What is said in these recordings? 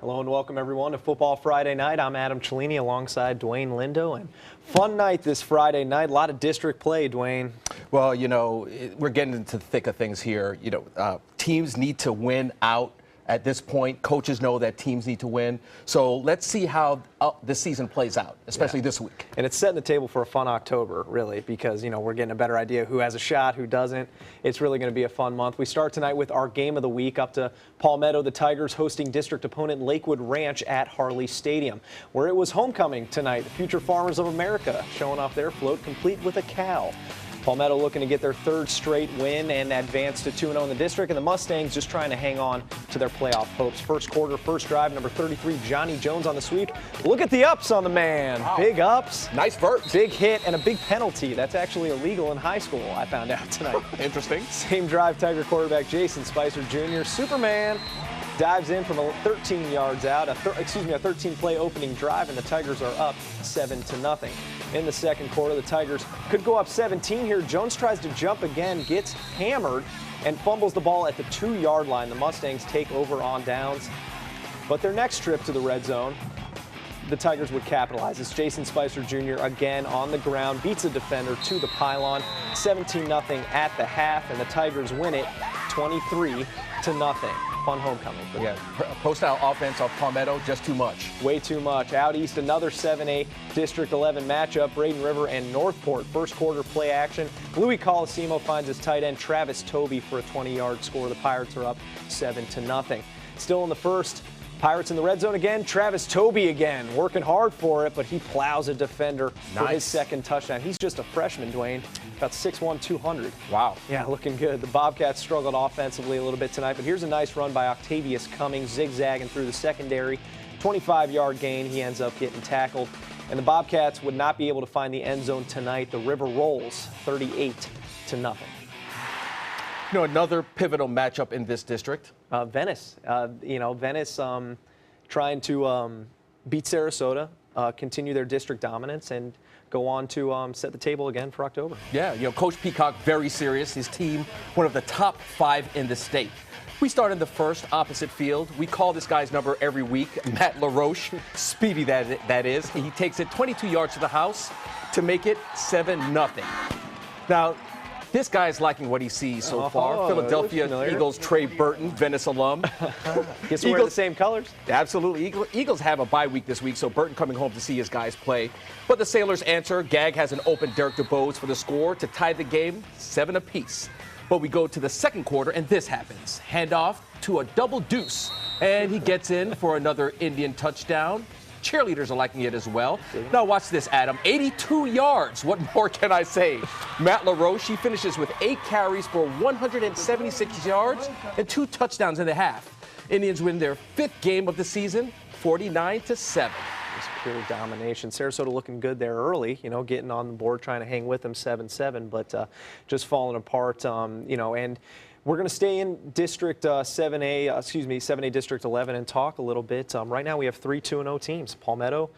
Hello and welcome everyone to Football Friday Night. I'm Adam Cellini alongside Dwayne Lindo, and fun night this Friday night. A lot of district play, Dwayne. Well, we're getting into the thick of things here. Teams need to win out at this point. Coaches know that teams need to win. So let's see how this season plays out, especially this week. And it's setting the table for a fun October, really, because, we're getting a better idea who has a shot, who doesn't. It's really going to be a fun month. We start tonight with our game of the week up to Palmetto. The Tigers hosting district opponent Lakewood Ranch at Harley Stadium, where it was homecoming tonight. The Future Farmers of America showing off their float, complete with a cow. Palmetto looking to get their third straight win and advance to 2-0 in the district, and the Mustangs just trying to hang on to their playoff hopes. First quarter, first drive, number 33, Johnny Jones on the sweep. Look at the ups on the man. Wow. Big ups. Nice vert. Big hit and a big penalty. That's actually illegal in high school, I found out tonight. Interesting. Same drive, Tiger quarterback Jason Spicer Jr., Superman, dives in from 13 yards out, a 13-play opening drive, and the Tigers are up 7-0. In the second quarter, the Tigers could go up 17 here. Jones tries to jump again, gets hammered, and fumbles the ball at the 2-yard line. The Mustangs take over on downs. But their next trip to the red zone, the Tigers would capitalize. It's Jason Spicer Jr. again on the ground, beats a defender to the pylon, 17-0 at the half, and the Tigers win it 23-0. Fun homecoming. Yeah, pro-style offense of Palmetto, just too much. Way too much. Out east, another 7A District 11 matchup, Braden River and Northport. First quarter play action. Louis Colosimo finds his tight end Travis Toby for a 20-yard score. The Pirates are up 7-0. Still in the first, Pirates in the red zone again. Travis Toby again, working hard for it, but he plows a defender for his second touchdown. He's just a freshman, Dwayne, about 6'1", 200. Wow. Yeah, looking good. The Bobcats struggled offensively a little bit tonight, but here's a nice run by Octavius Cummings, zigzagging through the secondary. 25-yard gain. He ends up getting tackled. And the Bobcats would not be able to find the end zone tonight. The River rolls 38-0. Another pivotal matchup in this district. Venice. Venice trying to beat Sarasota, continue their district dominance, and go on to set the table again for October. Yeah, Coach Peacock, very serious. His team, one of the top 5 in the state. We start in the first, opposite field. We call this guy's number every week, Matt LaRoche. Speedy that is. He takes it 22 yards to the house to make it 7-0. Now, this guy is liking what he sees so far. Philadelphia Eagles Trey Burton, Venice alum. Gets to wear the same colors. Absolutely. Eagles have a bye week this week, so Burton coming home to see his guys play. But the Sailors answer. Gag has an open Derek DeBose for the score to tie the game 7 apiece. But we go to the second quarter, and this happens. Handoff to a double deuce, and he gets in for another Indian touchdown. Cheerleaders are liking it as well. Now watch this, Adam. 82 yards. What more can I say? Matt LaRoche, he finishes with 8 carries for 176 yards and 2 touchdowns in the half. Indians win their 5th game of the season, 49-7. Just pure domination. Sarasota looking good there early, getting on the board, trying to hang with them 7-7, but just falling apart, and we're going to stay in District 7A District 11 and talk a little bit. Right now we have 3 2-0 teams, Palmetto,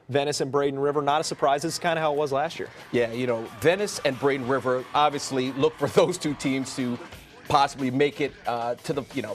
Venice, and Braden River. Not a surprise. This is kind of how it was last year. Yeah, Venice and Braden River obviously look for those 2 teams to possibly make it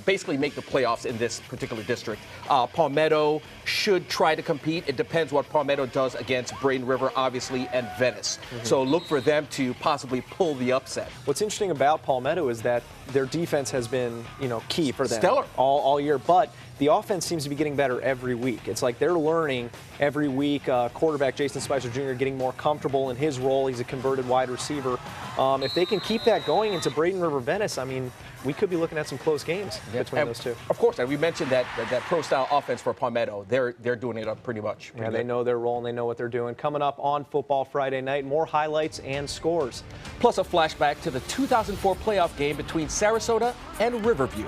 basically make the playoffs in this particular district. Palmetto should try to compete. It depends what Palmetto does against Braden River, obviously, and Venice. So look for them to possibly pull the upset. What's interesting about Palmetto is that their defense has been, key for them. Stellar. All year, but the offense seems to be getting better every week. It's like they're learning every week. Quarterback Jason Spicer Jr. getting more comfortable in his role. He's a converted wide receiver. If they can keep that going into Braden River Venice, we could be looking at some close games between those two. Of course, and we mentioned that pro-style offense for Palmetto. They're doing it up pretty much. Yeah, they know their role and they know what they're doing. Coming up on Football Friday night, more highlights and scores. Plus a flashback to the 2004 playoff game between Sarasota and Riverview.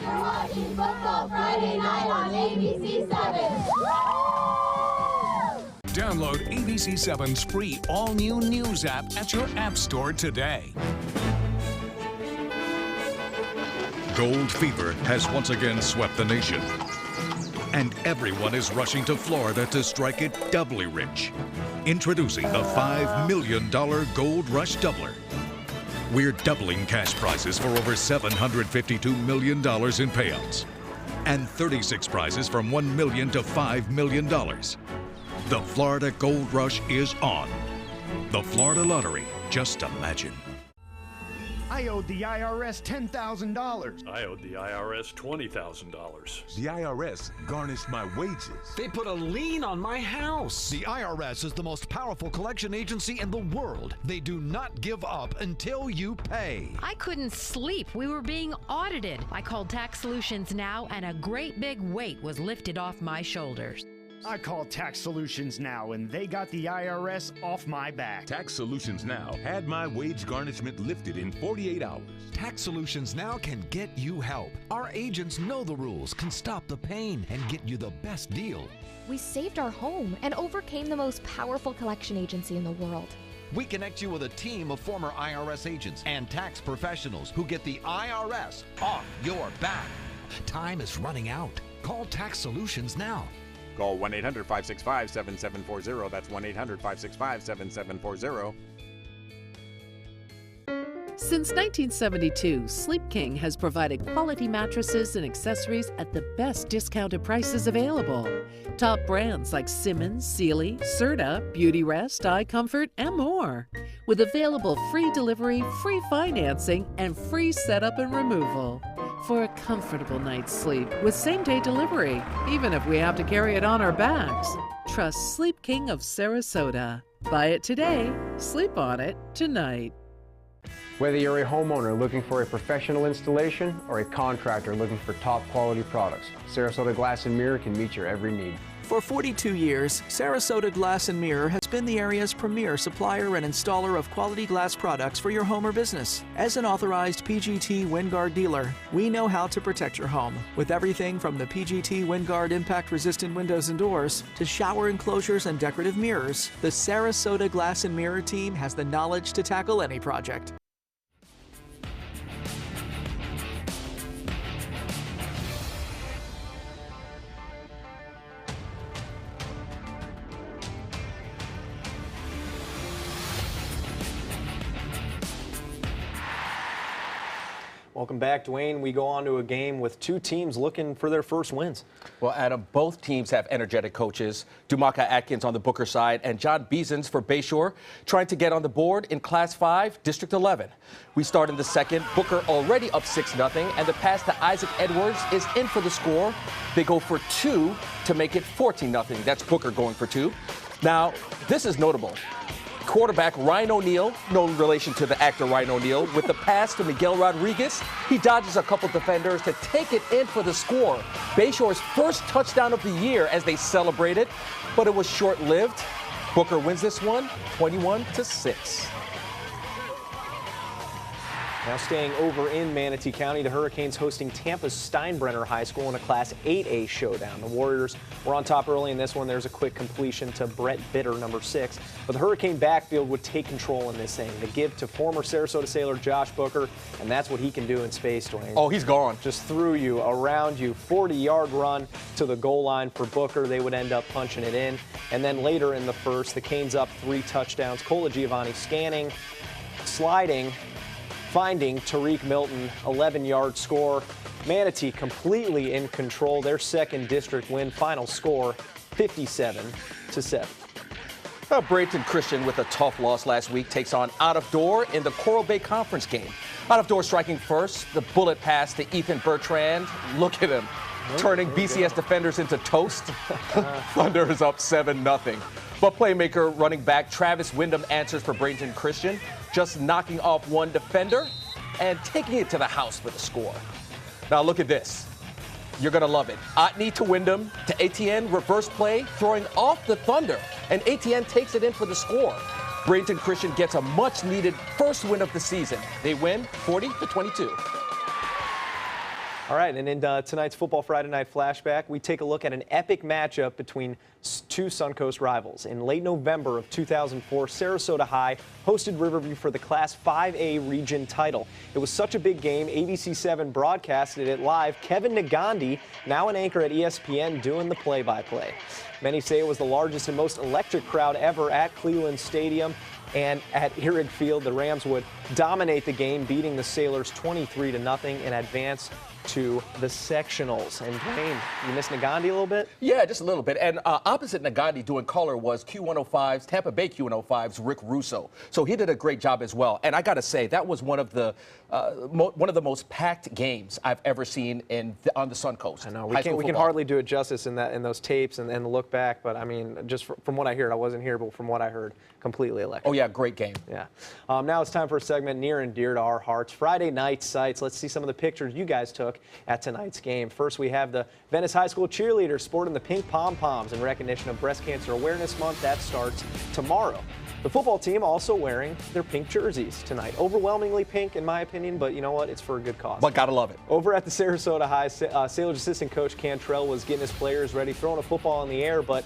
You're watching Football Friday Night on ABC7. Download ABC7's free all-new news app at your app store today. Gold fever has once again swept the nation. And everyone is rushing to Florida to strike it doubly rich. Introducing the $5 million Gold Rush Doubler. We're doubling cash prizes for over $752 million in payouts and 36 prizes from $1 million to $5 million. The Florida Gold Rush is on. The Florida Lottery, just imagine. I owed the IRS $10,000. I owed the IRS $20,000. The IRS garnished my wages. They put a lien on my house. The IRS is the most powerful collection agency in the world. They do not give up until you pay. I couldn't sleep. We were being audited. I called Tax Solutions Now, and a great big weight was lifted off my shoulders. I called Tax Solutions Now, and they got the IRS off my back. Tax Solutions Now had my wage garnishment lifted in 48 hours. Tax Solutions Now can get you help. Our agents know the rules, can stop the pain, and get you the best deal. We saved our home and overcame the most powerful collection agency in the world. We connect you with a team of former IRS agents and tax professionals who get the IRS off your back. Time is running out. Call Tax Solutions Now. Call 1-800-565-7740. That's 1-800-565-7740. Since 1972, Sleep King has provided quality mattresses and accessories at the best discounted prices available. Top brands like Simmons, Sealy, Serta, Beautyrest, iComfort, and more. With available free delivery, free financing, and free setup and removal. For a comfortable night's sleep with same-day delivery, even if we have to carry it on our backs. Trust Sleep King of Sarasota. Buy it today, sleep on it tonight. Whether you're a homeowner looking for a professional installation or a contractor looking for top quality products, Sarasota Glass and Mirror can meet your every need. For 42 years, Sarasota Glass and Mirror has been the area's premier supplier and installer of quality glass products for your home or business. As an authorized PGT WindGuard dealer, we know how to protect your home with everything from the PGT WindGuard impact-resistant windows and doors to shower enclosures and decorative mirrors. The Sarasota Glass and Mirror team has the knowledge to tackle any project. Welcome back, Dwayne. We go on to a game with two teams looking for their first wins. Well, Adam, both teams have energetic coaches. Dumaka Atkins on the Booker side and John Beasons for Bayshore trying to get on the board in Class 5, District 11. We start in the second. Booker already up 6-0, and the pass to Isaac Edwards is in for the score. They go for two to make it 14-0. That's Booker going for two. Now, this is notable. Quarterback Ryan O'Neal, no relation to the actor Ryan O'Neal, with the pass to Miguel Rodriguez. He dodges a couple defenders to take it in for the score. Bayshore's first touchdown of the year as they celebrated, but it was short-lived. Booker wins this one, 21-6. Now staying over in Manatee County, the Hurricanes hosting Tampa's Steinbrenner High School in a Class 8A showdown. The Warriors were on top early in this one. There's a quick completion to Brett Bitter, number 6. But the Hurricane backfield would take control in this thing. The give to former Sarasota Sailor Josh Booker, and that's what he can do in space, Dwayne. Oh, he's gone. Just through you, around you, 40-yard run to the goal line for Booker. They would end up punching it in. And then later in the first, the Canes up 3 touchdowns. Cola Giovanni scanning, sliding, finding Tariq Milton, 11-yard score. Manatee completely in control. Their second district win. Final score, 57-7. Brayton Christian, with a tough loss last week, takes on Out of Door in the Coral Bay Conference game. Out of Door striking first, the bullet pass to Ethan Bertrand. Look at him, turning BCS defenders into toast. Thunder is up 7-0. But playmaker running back Travis Wyndham answers for Brayton Christian, just knocking off one defender and taking it to the house for the score. Now look at this. You're going to love it. Otney to Wyndham to ATN, reverse play, throwing off the Thunder, and ATN takes it in for the score. Brayton Christian gets a much-needed first win of the season. They win 40-22. All right, and in tonight's Football Friday Night Flashback, we take a look at an epic matchup between two Suncoast rivals. In late November of 2004, Sarasota High hosted Riverview for the Class 5A region title. It was such a big game, ABC7 broadcasted it live. Kevin Nagandi, now an anchor at ESPN, doing the play-by-play. Many say it was the largest and most electric crowd ever at Cleveland Stadium. And at Erig Field, the Rams would dominate the game, beating the Sailors 23-0 and advance to the sectionals. And Dwayne, you missed Nagandi a little bit? Yeah, just a little bit. And opposite Nagandi doing color was Q105's, Tampa Bay Q105's Rick Russo. So he did a great job as well. And I got to say, that was one of the most packed games I've ever seen on the Suncoast. I know we can hardly do it justice in those tapes and the look back. But I mean, just from what I heard, I wasn't here, but from what I heard, completely electric. Oh yeah, great game. Yeah. Now it's time for a segment near and dear to our hearts. Friday night sights. Let's see some of the pictures you guys took at tonight's game. First, we have the Venice High School cheerleaders sporting the pink pom-poms in recognition of Breast Cancer Awareness Month. That starts tomorrow. The football team also wearing their pink jerseys tonight. Overwhelmingly pink, in my opinion, but you know what? It's for a good cause. But gotta love it. Over at the Sarasota High, Sailors assistant coach Cantrell was getting his players ready, throwing a football in the air, but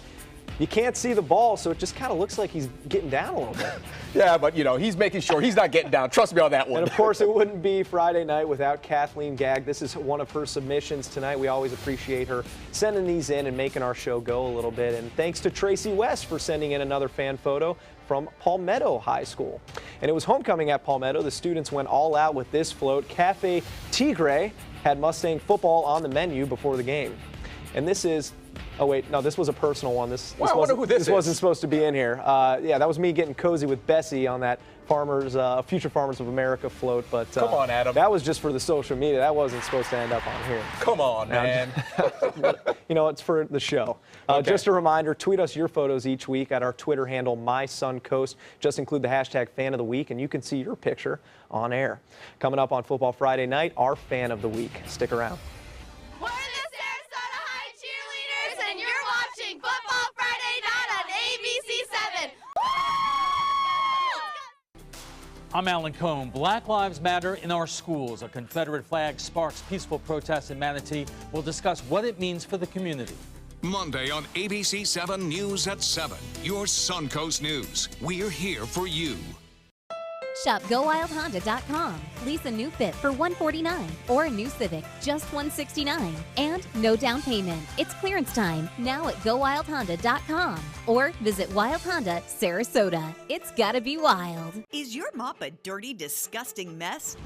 you can't see the ball, so it just kind of looks like he's getting down a little bit. Yeah, but, he's making sure he's not getting down. Trust me on that one. And, of course, it wouldn't be Friday night without Kathleen Gagg. This is one of her submissions tonight. We always appreciate her sending these in and making our show go a little bit. And thanks to Tracy West for sending in another fan photo from Palmetto High School. And it was homecoming at Palmetto. The students went all out with this float. Cafe Tigre had Mustang football on the menu before the game. And this is... Oh, wait, no, this was a personal one. This wasn't supposed to be in here. Yeah, that was me getting cozy with Bessie on that Future Farmers of America float. But come on, Adam. That was just for the social media. That wasn't supposed to end up on here. Come on, man. It's for the show. Okay. Just a reminder, tweet us your photos each week at our Twitter handle, MySunCoast. Just include the hashtag Fan of the Week, and you can see your picture on air. Coming up on Football Friday night, our Fan of the Week. Stick around. Football Friday night on ABC 7. I'm Alan Cohn. Black Lives Matter in our schools. A Confederate flag sparks peaceful protests in Manatee. We'll discuss what it means for the community. Monday on ABC 7 News at 7. Your Suncoast News. We're here for you. Shop GoWildHonda.com. Lease a new Fit for $149 or a new Civic, just $169. And no down payment. It's clearance time now at GoWildHonda.com. Or visit Wild Honda, Sarasota. It's gotta be wild. Is your mop a dirty, disgusting mess?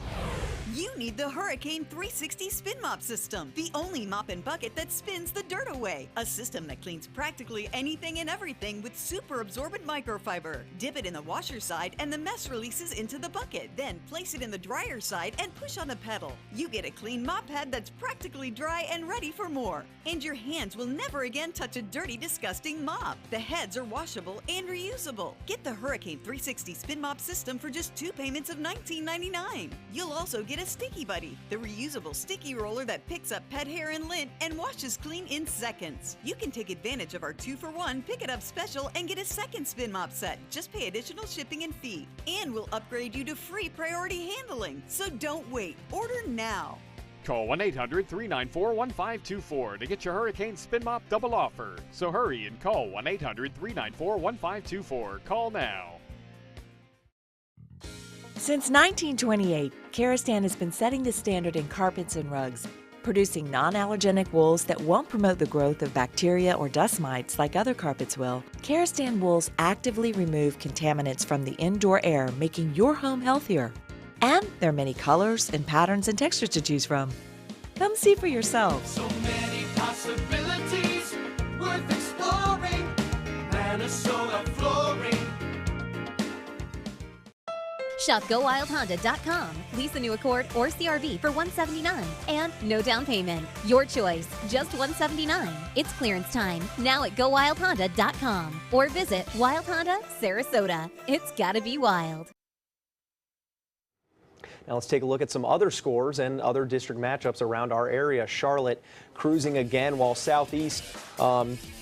You need the Hurricane 360 Spin Mop System, the only mop and bucket that spins the dirt away. A system that cleans practically anything and everything with super absorbent microfiber. Dip it in the washer side and the mess releases into the bucket. Then place it in the dryer side and push on the pedal. You get a clean mop head that's practically dry and ready for more. And your hands will never again touch a dirty, disgusting mop. The heads are washable and reusable. Get the Hurricane 360 Spin Mop System for just 2 payments of $19.99. You'll also get a Sticky Buddy, the reusable sticky roller that picks up pet hair and lint and washes clean in seconds. You can take advantage of our 2-for-1 Pick It Up special and get a second spin mop set. Just pay additional shipping and fee. And we'll upgrade you to free priority handling. So don't wait. Order now. Call 1-800-394-1524 to get your Hurricane Spin Mop double offer. So hurry and call 1-800-394-1524. Call now. Since 1928, Karastan has been setting the standard in carpets and rugs, producing non-allergenic wools that won't promote the growth of bacteria or dust mites like other carpets will. Karastan wools actively remove contaminants from the indoor air, making your home healthier. And there are many colors and patterns and textures to choose from. Come see for yourself. So many possibilities worth exploring. Minnesota flooring. Shop GoWildHonda.com. Lease a new Accord or CRV for $179 and no down payment. Your choice, just $179. It's clearance time now at GoWildHonda.com or visit Wild Honda, Sarasota. It's gotta be wild. Now let's take a look at some other scores and other district matchups around our area. Charlotte cruising again, while Southeast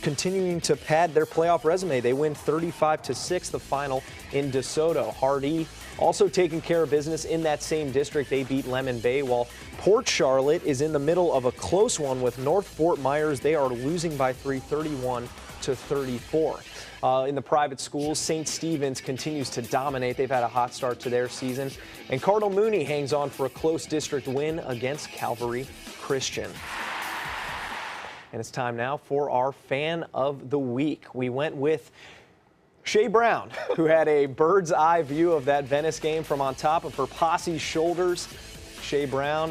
continuing to pad their playoff resume. They win 35-6 the final in DeSoto. Hardee also taking care of business in that same district. They beat Lemon Bay, while Port Charlotte is in the middle of a close one with North Fort Myers. They are losing by 3, 31-34. In the private schools, St. Stephen's continues to dominate. They've had a hot start to their season. And Cardinal Mooney hangs on for a close district win against Calvary Christian. And it's time now for our Fan of the Week. We went with Shea Brown, who had a bird's eye view of that Venice game from on top of her posse's shoulders. Shea Brown,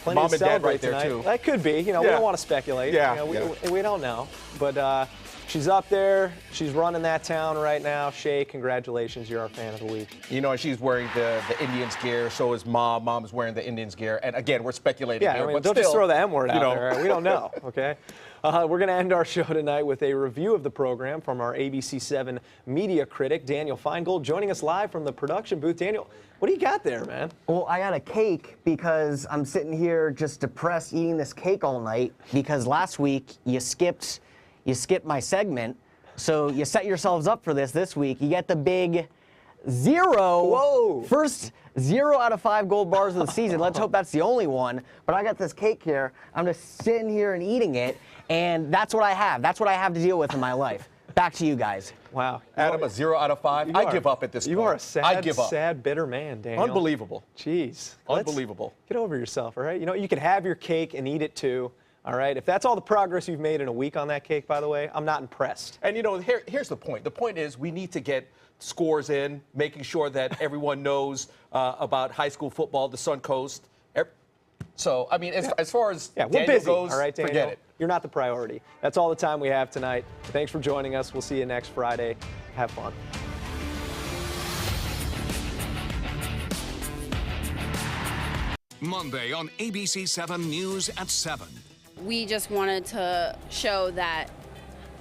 plenty Mom to and dad celebrate right there, tonight. too. That could be. We don't want to speculate. Yeah, We don't know. But she's up there. She's running that town right now. Shea, congratulations. You're our fan of the week. She's wearing the Indians gear. So is Mom. Mom is wearing the Indians gear. And again, we're speculating here. But don't still, just throw the M word out there. We don't know, okay? We're going to end our show tonight with a review of the program from our ABC7 media critic, Daniel Feingold, joining us live from the production booth. Daniel, what do you got there, man? Well, I got a cake because I'm sitting here just depressed eating this cake all night because last week you skipped my segment. So you set yourselves up for this week. You get the big 0. Whoa. First 0 out of 5 gold bars of the season. Let's hope that's the only one. But I got this cake here. I'm just sitting here and eating it. And that's what I have. That's what I have to deal with in my life. Back to you guys. Wow. Adam, a 0 out of 5? I give up at this point. You are a sad, bitter man, Daniel. Unbelievable. Jeez. Unbelievable. Get over yourself, all right? You can have your cake and eat it too, all right? If that's all the progress you've made in a week on that cake, by the way, I'm not impressed. And, here's the point. The point is we need to get scores in, making sure that everyone knows about high school football, the Suncoast. So, as far as we're Daniel busy, goes, all right, Daniel? forget it. You're not the priority. That's all the time we have tonight. Thanks for joining us. We'll see you next Friday. Have fun. Monday on ABC7 News at 7. We just wanted to show that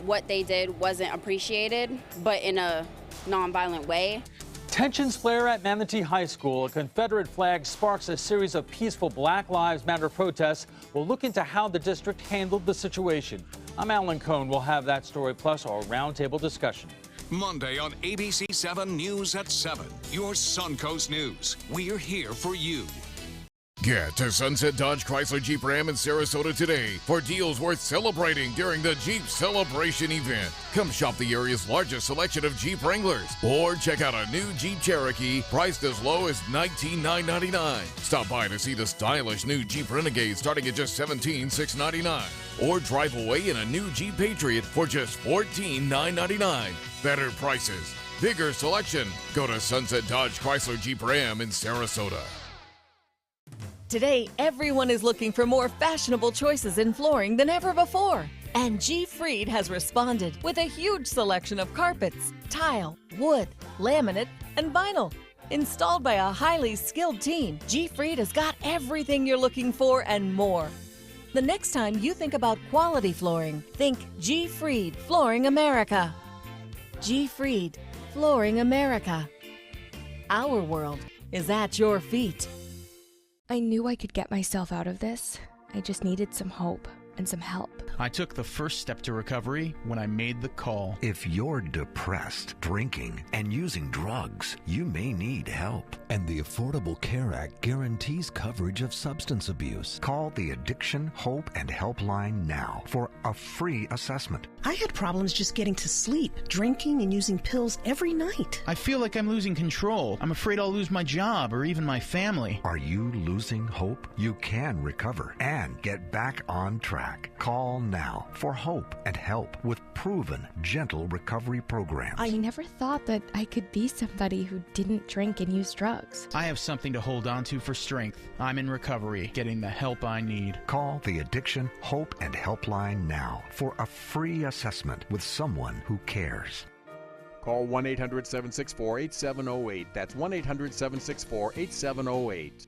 what they did wasn't appreciated, but in a nonviolent way. Tensions flare at Manatee High School. A Confederate flag sparks a series of peaceful Black Lives Matter protests. We'll look into how the district handled the situation. I'm Alan Cohn. We'll have that story plus our roundtable discussion. Monday on ABC7 News at 7. Your Suncoast News. We're here for you. Get to Sunset Dodge Chrysler Jeep Ram in Sarasota today for deals worth celebrating during the Jeep Celebration event. Come shop the area's largest selection of Jeep Wranglers or check out a new Jeep Cherokee priced as low as $19,999. Stop by to see the stylish new Jeep Renegade starting at just $17,699. Or drive away in a new Jeep Patriot for just $14,999. Better prices, bigger selection. Go to Sunset Dodge Chrysler Jeep Ram in Sarasota. Today, everyone is looking for more fashionable choices in flooring than ever before. And G. Fried has responded with a huge selection of carpets, tile, wood, laminate, and vinyl. Installed by a highly skilled team, G. Fried has got everything you're looking for and more. The next time you think about quality flooring, think G. Fried Flooring America. G. Fried Flooring America. Our world is at your feet. I knew I could get myself out of this. I just needed some hope and some help. I took the first step to recovery when I made the call. If you're depressed, drinking, and using drugs, you may need help. And the Affordable Care Act guarantees coverage of substance abuse. Call the Addiction, Hope, and Helpline now for a free assessment. I had problems just getting to sleep, drinking and using pills every night. I feel like I'm losing control. I'm afraid I'll lose my job or even my family. Are you losing hope? You can recover and get back on track. Call now for hope and help with proven, gentle recovery programs. I never thought that I could be somebody who didn't drink and use drugs. I have something to hold on to for strength. I'm in recovery, getting the help I need. Call the Addiction, Hope, and Helpline now for a free assessment with someone who cares. Call 1-800-764-8708. That's 1-800-764-8708.